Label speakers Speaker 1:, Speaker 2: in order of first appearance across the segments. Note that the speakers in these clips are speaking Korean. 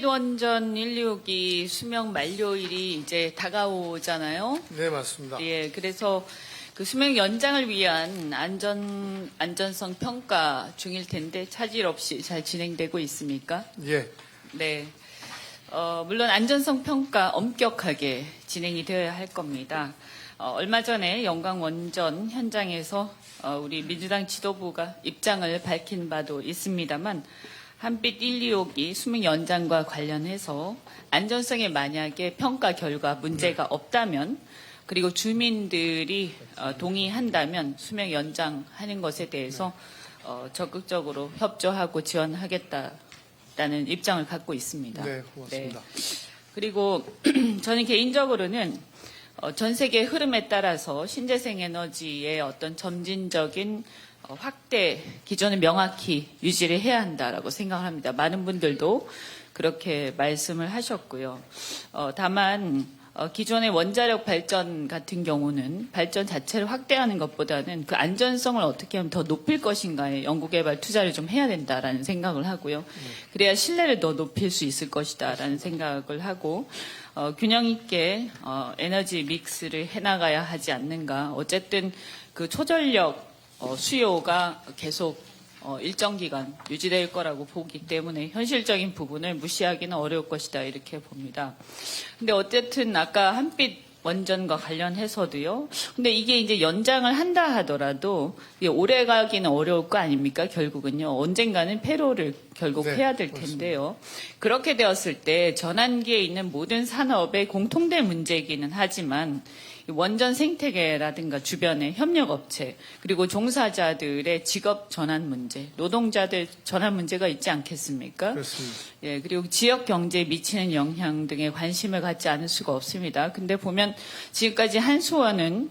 Speaker 1: 한빛원전 1, 6이 수명 만료일이 이제 다가오잖아요.
Speaker 2: 네, 맞습니다.
Speaker 1: 예, 그래서 그 수명 연장을 위한 안전성 평가 중일 텐데 차질 없이 잘 진행되고 있습니까?
Speaker 2: 예,
Speaker 1: 네. 물론 안전성 평가 엄격하게 진행이 되어야 할 겁니다. 얼마 전에 영광 원전 현장에서 우리 민주당 지도부가 입장을 밝힌 바도 있습니다만 한빛 1, 2호기 수명 연장과 관련해서 안전성에 만약에 평가 결과 문제가 없다면 그리고 주민들이 동의한다면 수명 연장하는 것에 대해서 적극적으로 협조하고 지원하겠다라는 입장을 갖고 있습니다.
Speaker 2: 네, 고맙습니다.
Speaker 1: 그리고 저는 개인적으로는 전 세계 흐름에 따라서 신재생 에너지의 어떤 점진적인 확대 기존을 명확히 유지를 해야 한다라고 생각을 합니다. 많은 분들도 그렇게 말씀을 하셨고요. 다만 기존의 원자력 발전 같은 경우는 발전 자체를 확대하는 것보다는 그 안전성을 어떻게 하면 더 높일 것인가에 연구개발 투자를 좀 해야 된다라는 생각을 하고요. 그래야 신뢰를 더 높일 수 있을 것이다라는 생각을 하고 균형 있게 에너지 믹스를 해나가야 하지 않는가. 어쨌든 그 초전력 수요가 계속 일정 기간 유지될 거라고 보기 때문에 현실적인 부분을 무시하기는 어려울 것이다 이렇게 봅니다. 근데 어쨌든 아까 한빛 원전과 관련해서도요. 근데 이게 이제 연장을 한다 하더라도 오래 가기는 어려울 거 아닙니까? 결국은요. 언젠가는 폐로를 결국
Speaker 2: 네,
Speaker 1: 해야 될 텐데요. 그렇게 되었을 때 전환기에 있는 모든 산업의 공통된 문제이기는 하지만 원전 생태계라든가 주변의 협력업체 그리고 종사자들의 직업 전환 문제, 노동자들 전환 문제가 있지 않겠습니까?
Speaker 2: 그렇습니다.
Speaker 1: 예, 그리고 지역 경제에 미치는 영향 등에 관심을 갖지 않을 수가 없습니다. 근데 보면 지금까지 한수원은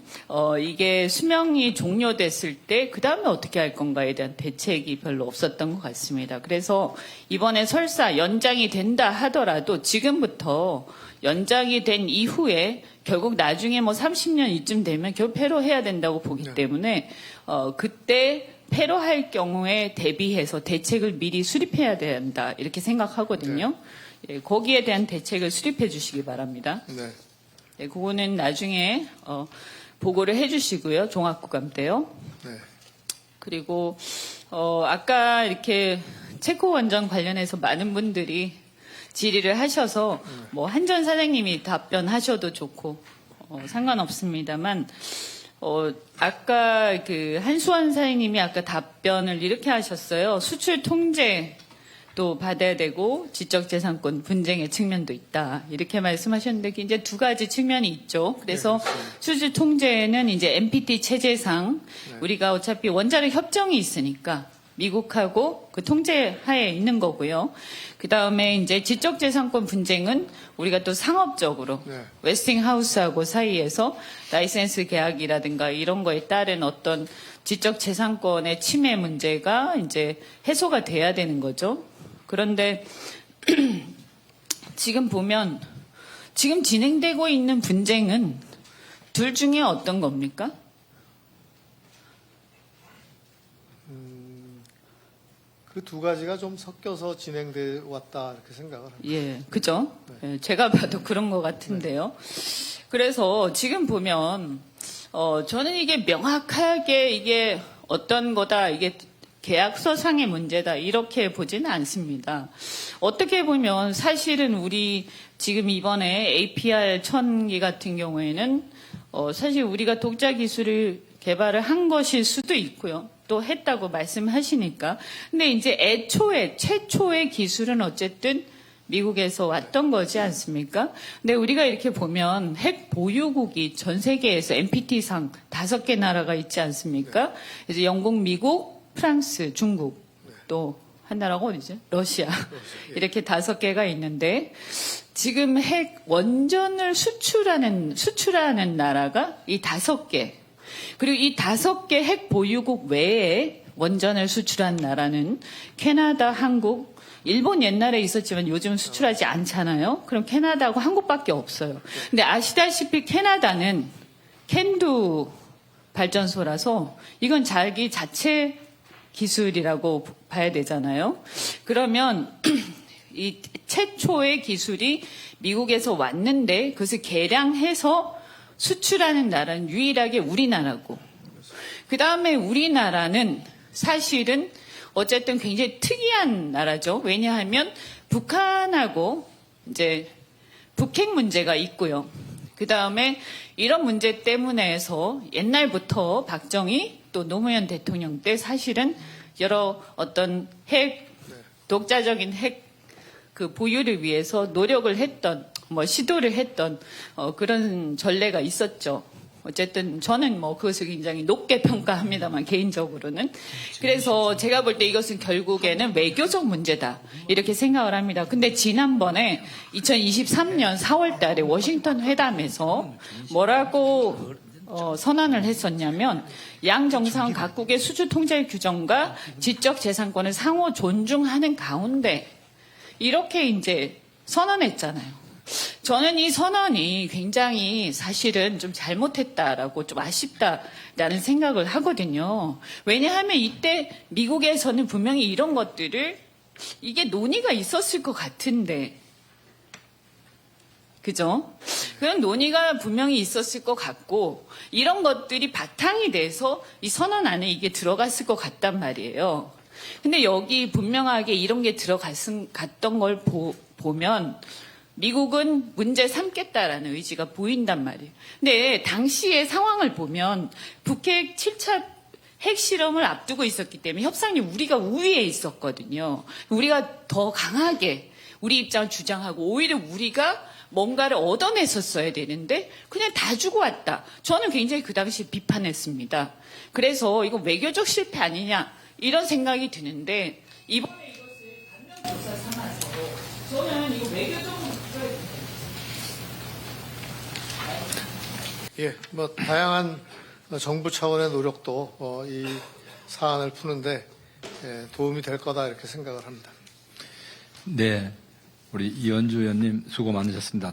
Speaker 1: 이게 수명이 종료됐을 때 그 다음에 어떻게 할 건가에 대한 대책이 별로 없었던 것 같습니다. 그래서 이번에 설사 연장이 된다 하더라도 지금부터 연장이 된 이후에 결국 나중에 뭐 30년 이쯤 되면 결국 폐로해야 된다고 보기
Speaker 2: 네.
Speaker 1: 때문에 그때 폐로할 경우에 대비해서 대책을 미리 수립해야 된다 이렇게 생각하거든요. 예, 거기에 대한 대책을 수립해 주시기 바랍니다.
Speaker 2: 네,
Speaker 1: 예, 그거는 나중에 보고를 해주시고요. 종합국감 때요.
Speaker 2: 네,
Speaker 1: 그리고 아까 이렇게 체코 원전 관련해서 많은 분들이 질의를 하셔서 뭐 한전 사장님이 답변하셔도 좋고 상관없습니다만 아까 그 한수원 사장님이 아까 답변을 이렇게 하셨어요. 수출 통제도 받아야 되고 지적재산권 분쟁의 측면도 있다 이렇게 말씀하셨는데 이제 두 가지 측면이 있죠. 그래서
Speaker 2: 네, 그렇습니다.
Speaker 1: 수출 통제는 이제 NPT 체제상 우리가 어차피 원자력 협정이 있으니까 미국하고 그 통제 하에 있는 거고요. 그 다음에 이제 지적재산권 분쟁은 우리가 또 상업적으로
Speaker 2: 네.
Speaker 1: 웨스팅하우스하고 사이에서 라이센스 계약이라든가 이런 거에 따른 어떤 지적재산권의 침해 문제가 이제 해소가 돼야 되는 거죠. 그런데 지금 보면 지금 진행되고 있는 분쟁은 둘 중에 어떤 겁니까?
Speaker 2: 그 두 가지가 좀 섞여서 진행돼 왔다 이렇게 생각을 합니다.
Speaker 1: 예, 그죠? 예, 제가 봐도 그런 것 같은데요. 그래서 지금 보면, 저는 이게 명확하게 이게 어떤 거다, 이게 계약서상의 문제다, 이렇게 보지는 않습니다. 어떻게 보면 사실은 우리 지금 이번에 APR 1000기 같은 경우에는, 사실 우리가 독자 기술을 개발을 한 것일 수도 있고요. 또 했다고 말씀하시니까. 근데 이제 최초의 기술은 어쨌든 미국에서 왔던 거지 않습니까? 근데 우리가 이렇게 보면 핵 보유국이 전 세계에서 NPT상 5개 나라가 있지 않습니까? 이제 영국, 미국, 프랑스, 중국, 또 한 나라가 어디죠? 러시아. 이렇게 5개가 있는데 지금 핵 원전을 수출하는 나라가 이 5개. 그리고 이 5개 핵 보유국 외에 원전을 수출한 나라는 캐나다, 한국, 일본 옛날에 있었지만 요즘 수출하지 않잖아요. 그럼 캐나다하고 한국밖에 없어요. 근데 아시다시피 캐나다는 캔두 발전소라서 이건 자기 자체 기술이라고 봐야 되잖아요. 그러면 이 최초의 기술이 미국에서 왔는데 그것을 개량해서 수출하는 나라는 유일하게 우리나라고, 그 다음에 우리나라는 사실은 어쨌든 굉장히 특이한 나라죠. 왜냐하면 북한하고 이제 북핵 문제가 있고요. 그 다음에 이런 문제 때문에 해서 옛날부터 박정희 또 노무현 대통령 때 사실은 여러 어떤 독자적인 핵 그 보유를 위해서 노력을 했던, 시도를 했던 그런 전례가 있었죠. 어쨌든 저는 그것을 굉장히 높게 평가합니다만, 개인적으로는. 그래서 제가 볼 때 이것은 결국에는 외교적 문제다 이렇게 생각을 합니다. 근데 지난번에 2023년 4월 달에 워싱턴 회담에서 뭐라고 선언을 했었냐면, 양 정상 각국의 수주 통제 규정과 지적 재산권을 상호 존중하는 가운데 이렇게 이제 선언했잖아요. 저는 이 선언이 굉장히 사실은 좀 잘못했다라고, 좀 아쉽다라는 생각을 하거든요. 왜냐하면 이때 미국에서는 분명히 이런 것들을, 이게 논의가 있었을 것 같은데, 그죠? 그런 논의가 분명히 있었을 것 같고, 이런 것들이 바탕이 돼서 이 선언 안에 이게 들어갔을 것 같단 말이에요. 근데 여기 분명하게 이런 게 갔던 걸 보면 미국은 문제 삼겠다라는 의지가 보인단 말이에요. 근데 당시의 상황을 보면 북핵 7차 핵실험을 앞두고 있었기 때문에 협상이 우리가 우위에 있었거든요. 우리가 더 강하게 우리 입장을 주장하고, 오히려 우리가 뭔가를 얻어냈었어야 되는데 그냥 다 주고 왔다. 저는 굉장히 그 당시 비판했습니다. 그래서 이거 외교적 실패 아니냐 이런 생각이 드는데, 이번에 이것을 반면교사 삼아서 저는 이거 외교적으로
Speaker 2: 예, 다양한 정부 차원의 노력도 이 사안을 푸는데 도움이 될 거다 이렇게 생각을 합니다.
Speaker 3: 네, 우리 이현주 의원님 수고 많으셨습니다.